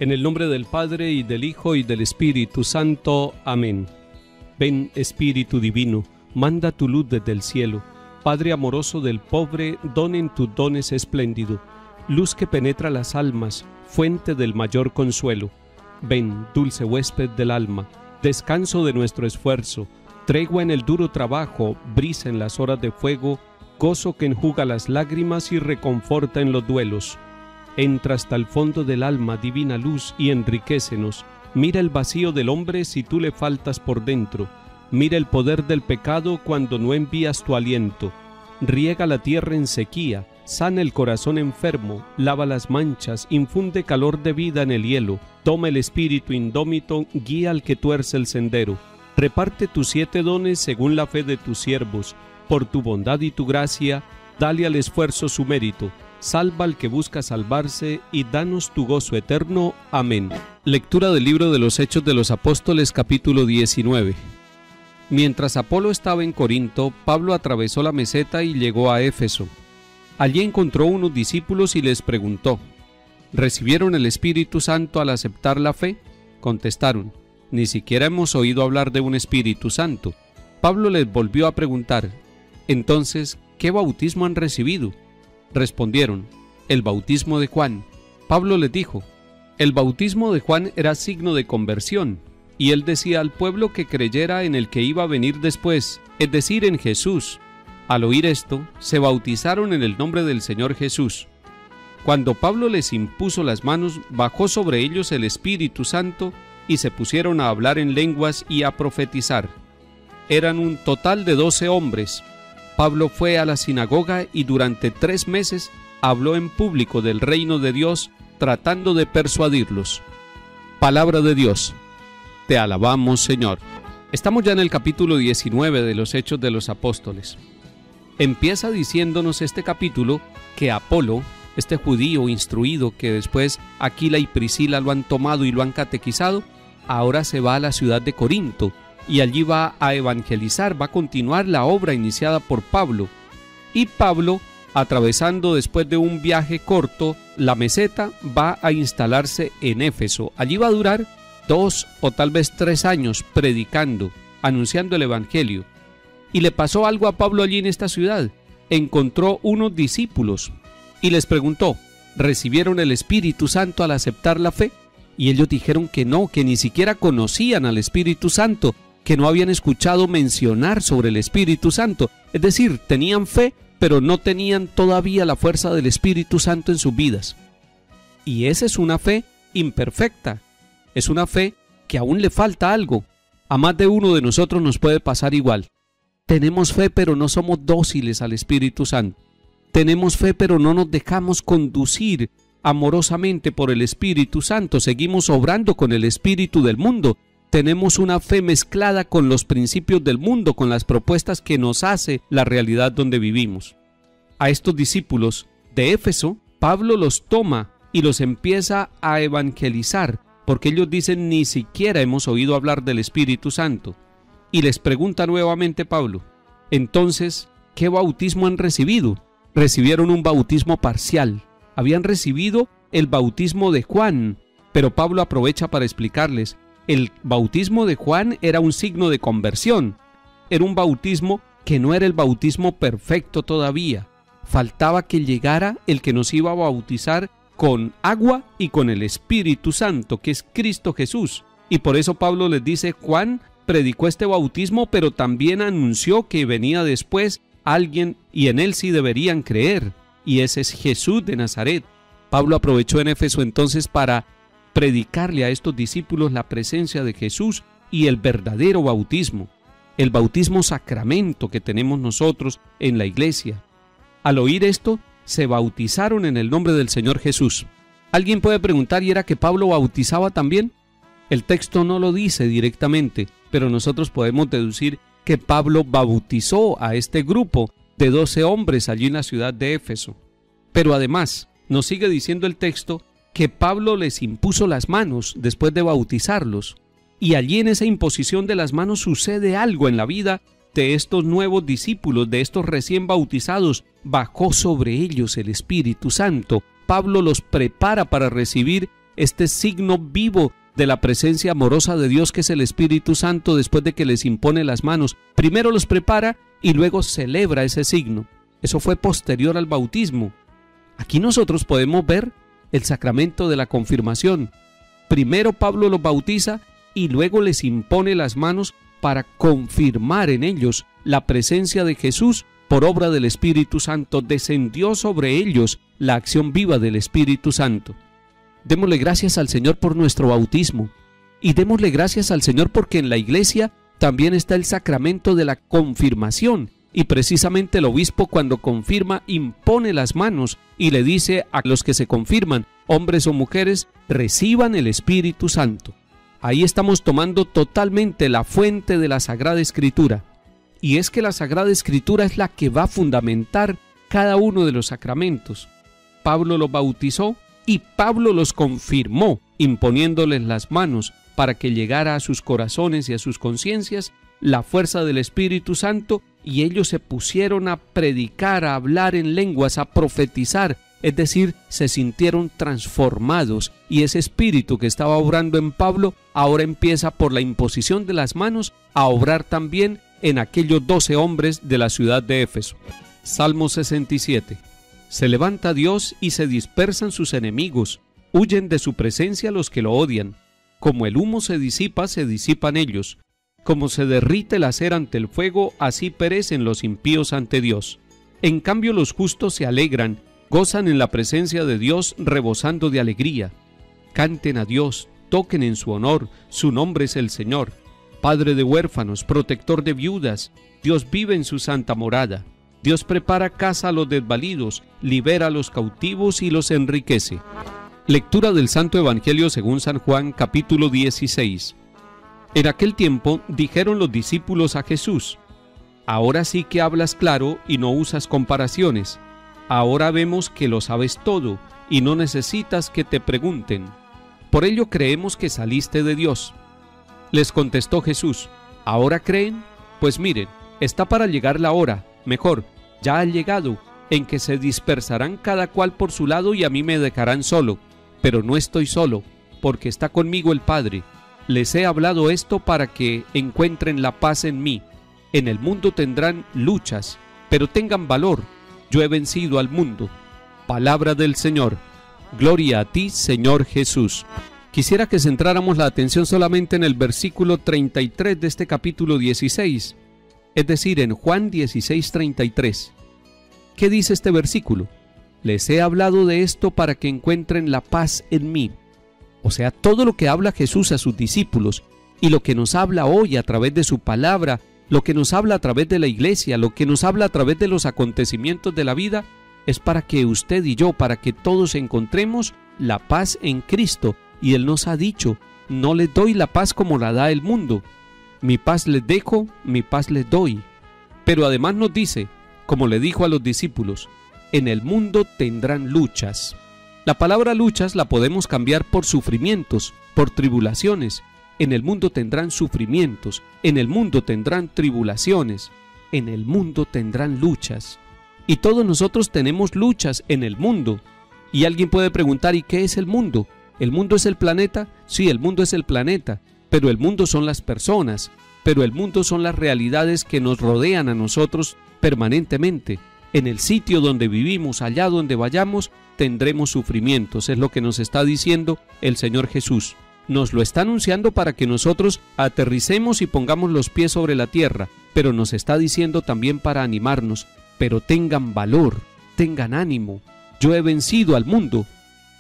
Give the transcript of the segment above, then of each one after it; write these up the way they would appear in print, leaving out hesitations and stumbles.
En el nombre del Padre, y del Hijo, y del Espíritu Santo. Amén. Ven, Espíritu Divino, manda tu luz desde el cielo. Padre amoroso del pobre, don en tus dones espléndido. Luz que penetra las almas, fuente del mayor consuelo. Ven, dulce huésped del alma, descanso de nuestro esfuerzo, tregua en el duro trabajo, brisa en las horas de fuego, gozo que enjuga las lágrimas y reconforta en los duelos. Entra hasta el fondo del alma, divina luz, y enriquécenos. Mira el vacío del hombre si tú le faltas por dentro. Mira el poder del pecado cuando no envías tu aliento. Riega la tierra en sequía, sana el corazón enfermo, lava las manchas, infunde calor de vida en el hielo. Toma el espíritu indómito, guía al que tuerce el sendero. Reparte tus 7 dones según la fe de tus siervos. Por tu bondad y tu gracia, dale al esfuerzo su mérito. Salva al que busca salvarse y danos tu gozo eterno. Amén. Lectura del libro de los Hechos de los Apóstoles, capítulo 19. Mientras Apolo estaba en Corinto, Pablo atravesó la meseta y llegó a Éfeso. Allí encontró unos discípulos y les preguntó: ¿recibieron el Espíritu Santo al aceptar la fe? Contestaron: ni siquiera hemos oído hablar de un Espíritu Santo. Pablo les volvió a preguntar: entonces, ¿qué bautismo han recibido? Respondieron: el bautismo de Juan. Pablo les dijo: el bautismo de Juan era signo de conversión, y él decía al pueblo que creyera en el que iba a venir después, es decir, en Jesús. Al oír esto, se bautizaron en el nombre del Señor Jesús. Cuando Pablo les impuso las manos, bajó sobre ellos el Espíritu Santo, y se pusieron a hablar en lenguas y a profetizar. Eran un total de 12 hombres. Pablo fue a la sinagoga y durante 3 meses habló en público del reino de Dios, tratando de persuadirlos. Palabra de Dios. Te alabamos, Señor. Estamos ya en el capítulo 19 de los Hechos de los Apóstoles. Empieza diciéndonos este capítulo que Apolo, este judío instruido que después Aquila y Priscila lo han tomado y lo han catequizado, ahora se va a la ciudad de Corinto, y allí va a evangelizar, va a continuar la obra iniciada por Pablo. Y Pablo, atravesando después de un viaje corto la meseta, va a instalarse en Éfeso. Allí va a durar 2 o tal vez 3 años predicando, anunciando el evangelio. Y le pasó algo a Pablo allí en esta ciudad. Encontró unos discípulos y les preguntó: ¿recibieron el Espíritu Santo al aceptar la fe? Y ellos dijeron que no, que ni siquiera conocían al Espíritu Santo, que no habían escuchado mencionar sobre el Espíritu Santo. Es decir, tenían fe, pero no tenían todavía la fuerza del Espíritu Santo en sus vidas. Y esa es una fe imperfecta. Es una fe que aún le falta algo. A más de uno de nosotros nos puede pasar igual. Tenemos fe, pero no somos dóciles al Espíritu Santo. Tenemos fe, pero no nos dejamos conducir amorosamente por el Espíritu Santo. Seguimos obrando con el espíritu del mundo. Tenemos una fe mezclada con los principios del mundo, con las propuestas que nos hace la realidad donde vivimos. A estos discípulos de Éfeso, Pablo los toma y los empieza a evangelizar, porque ellos dicen: ni siquiera hemos oído hablar del Espíritu Santo. Y les pregunta nuevamente Pablo: entonces, ¿qué bautismo han recibido? Recibieron un bautismo parcial. Habían recibido el bautismo de Juan, pero Pablo aprovecha para explicarles: el bautismo de Juan era un signo de conversión. Era un bautismo que no era el bautismo perfecto todavía. Faltaba que llegara el que nos iba a bautizar con agua y con el Espíritu Santo, que es Cristo Jesús. Y por eso Pablo les dice: Juan predicó este bautismo, pero también anunció que venía después alguien y en él sí deberían creer, y ese es Jesús de Nazaret. Pablo aprovechó en Éfeso entonces para predicarle a estos discípulos la presencia de Jesús y el verdadero bautismo, el bautismo sacramento que tenemos nosotros en la iglesia. Al oír esto, se bautizaron en el nombre del Señor Jesús. Alguien puede preguntar: ¿y era que Pablo bautizaba también? El texto no lo dice directamente, pero nosotros podemos deducir que Pablo bautizó a este grupo de 12 hombres allí en la ciudad de Éfeso. Pero además, nos sigue diciendo el texto que Pablo les impuso las manos después de bautizarlos, y allí en esa imposición de las manos sucede algo en la vida de estos nuevos discípulos, de estos recién bautizados. Bajó sobre ellos el Espíritu Santo. Pablo los prepara para recibir este signo vivo de la presencia amorosa de Dios, que es el Espíritu Santo, después de que les impone las manos. Primero los prepara y luego celebra ese signo. Eso fue posterior al bautismo. Aquí nosotros podemos ver el sacramento de la confirmación. Primero Pablo los bautiza y luego les impone las manos para confirmar en ellos la presencia de Jesús por obra del Espíritu Santo. Descendió sobre ellos la acción viva del Espíritu Santo. Démosle gracias al Señor por nuestro bautismo y démosle gracias al Señor porque en la iglesia también está el sacramento de la confirmación, y precisamente el obispo, cuando confirma, impone las manos y le dice a los que se confirman, hombres o mujeres, reciban el Espíritu Santo. Ahí estamos tomando totalmente la fuente de la Sagrada Escritura, y es que la Sagrada Escritura es la que va a fundamentar cada uno de los sacramentos. Pablo los bautizó y Pablo los confirmó, imponiéndoles las manos para que llegara a sus corazones y a sus conciencias la fuerza del Espíritu Santo, y ellos se pusieron a predicar, a hablar en lenguas, a profetizar, es decir, se sintieron transformados, y ese espíritu que estaba obrando en Pablo ahora empieza por la imposición de las manos a obrar también en aquellos 12 hombres de la ciudad de Éfeso. Salmo 67. Se levanta Dios y se dispersan sus enemigos, huyen de su presencia los que lo odian. Como el humo se disipan ellos. Como se derrite la cera ante el fuego, así perecen los impíos ante Dios. En cambio los justos se alegran, gozan en la presencia de Dios rebosando de alegría. Canten a Dios, toquen en su honor, su nombre es el Señor. Padre de huérfanos, protector de viudas, Dios vive en su santa morada. Dios prepara casa a los desvalidos, libera a los cautivos y los enriquece. Lectura del Santo Evangelio según San Juan, capítulo 16. En aquel tiempo dijeron los discípulos a Jesús: ahora sí que hablas claro y no usas comparaciones. Ahora vemos que lo sabes todo y no necesitas que te pregunten. Por ello creemos que saliste de Dios. Les contestó Jesús: ¿ahora creen? Pues miren, está para llegar la hora, mejor, ya ha llegado, en que se dispersarán cada cual por su lado y a mí me dejarán solo. Pero no estoy solo, porque está conmigo el Padre. Les he hablado esto para que encuentren la paz en mí. En el mundo tendrán luchas, pero tengan valor. Yo he vencido al mundo. Palabra del Señor. Gloria a ti, Señor Jesús. Quisiera que centráramos la atención solamente en el versículo 33 de este capítulo 16, es decir, en Juan 16:33. ¿Qué dice este versículo? Les he hablado de esto para que encuentren la paz en mí. O sea, todo lo que habla Jesús a sus discípulos y lo que nos habla hoy a través de su palabra, lo que nos habla a través de la iglesia, lo que nos habla a través de los acontecimientos de la vida, es para que usted y yo, para que todos encontremos la paz en Cristo. Y Él nos ha dicho: no les doy la paz como la da el mundo. Mi paz les dejo, mi paz les doy. Pero además nos dice, como le dijo a los discípulos, en el mundo tendrán luchas. La palabra luchas la podemos cambiar por sufrimientos, por tribulaciones. En el mundo tendrán sufrimientos, en el mundo tendrán tribulaciones, en el mundo tendrán luchas. Y todos nosotros tenemos luchas en el mundo. Y alguien puede preguntar: ¿y qué es el mundo? ¿El mundo es el planeta? Sí, el mundo es el planeta, pero el mundo son las personas, pero el mundo son las realidades que nos rodean a nosotros permanentemente. En el sitio donde vivimos, allá donde vayamos, tendremos sufrimientos, es lo que nos está diciendo el Señor Jesús. Nos lo está anunciando para que nosotros aterricemos y pongamos los pies sobre la tierra, pero nos está diciendo también para animarnos: pero tengan valor, tengan ánimo, yo he vencido al mundo.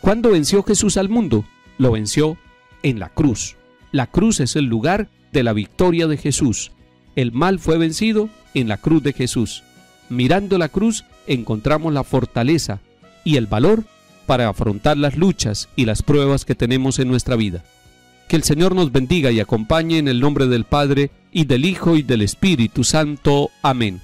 ¿Cuándo venció Jesús al mundo? Lo venció en la cruz. La cruz es el lugar de la victoria de Jesús. El mal fue vencido en la cruz de Jesús. Mirando la cruz encontramos la fortaleza y el valor para afrontar las luchas y las pruebas que tenemos en nuestra vida. Que el Señor nos bendiga y acompañe en el nombre del Padre, y del Hijo, y del Espíritu Santo. Amén.